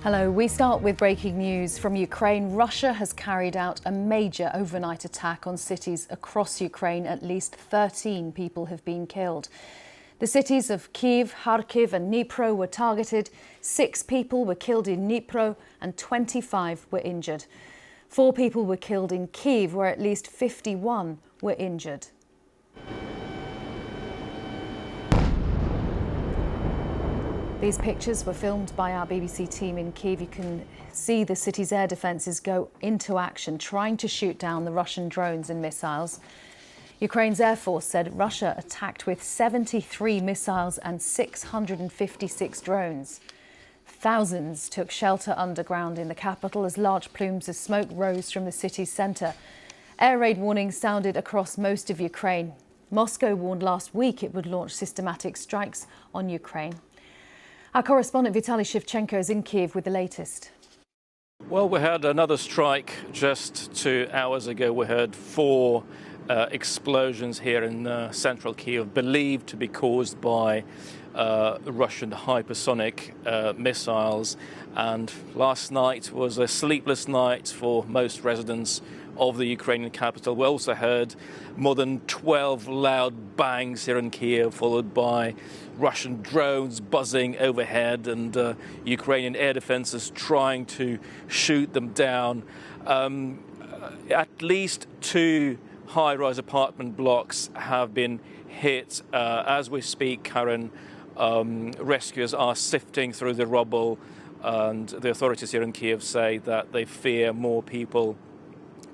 Hello, we start with breaking news from Ukraine. Russia has carried out a major overnight attack on cities across Ukraine. At least 13 people have been killed. The cities of Kyiv, Kharkiv and Dnipro were targeted. 6 people were killed in Dnipro and 25 were injured. 4 people were killed in Kyiv, where at least 51 were injured. These pictures were filmed by our BBC team in Kyiv. You can see the city's air defences go into action, trying to shoot down the Russian drones and missiles. Ukraine's Air Force said Russia attacked with 73 missiles and 656 drones. Thousands took shelter underground in the capital as large plumes of smoke rose from the city's centre. Air raid warnings sounded across most of Ukraine. Moscow warned last week it would launch systematic strikes on Ukraine. Our correspondent Vitaly Shevchenko is in Kyiv with the latest. Well, we had another strike just 2 hours ago. We heard 4 explosions here in central Kyiv, believed to be caused by Russian hypersonic missiles. And last night was a sleepless night for most residents of the Ukrainian capital. We also heard more than 12 loud bangs here in Kyiv, followed by Russian drones buzzing overhead and Ukrainian air defenses trying to shoot them down. At least 2 high-rise apartment blocks have been hit. As we speak, Karen, rescuers are sifting through the rubble, and the authorities here in Kyiv say that they fear more people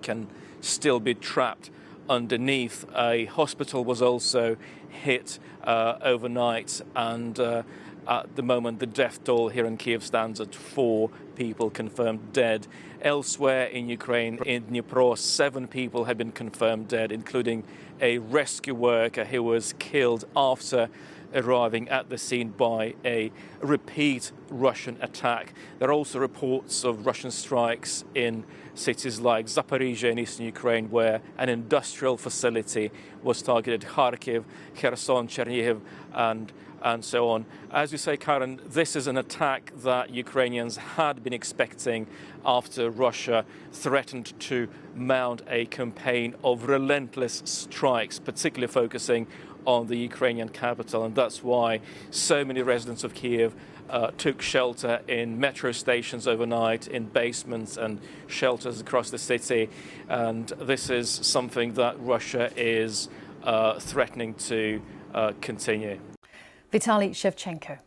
can still be trapped underneath. A hospital was also hit overnight, and at the moment the death toll here in Kyiv stands at 4 people confirmed dead. Elsewhere in Ukraine, in Dnipro, 7 people have been confirmed dead, including a rescue worker who was killed after arriving at the scene by a repeat Russian attack. There are also reports of Russian strikes in cities like Zaporizhia in eastern Ukraine, where an industrial facility was targeted, Kharkiv, Kherson, Chernihiv, and so on. As you say, Karen, this is an attack that Ukrainians had been expecting after Russia threatened to mount a campaign of relentless strikes, particularly focusing on the Ukrainian capital. And that's why so many residents of Kyiv took shelter in metro stations overnight, in basements and shelters across the city. And this is something that Russia is threatening to continue. Vitaly Shevchenko.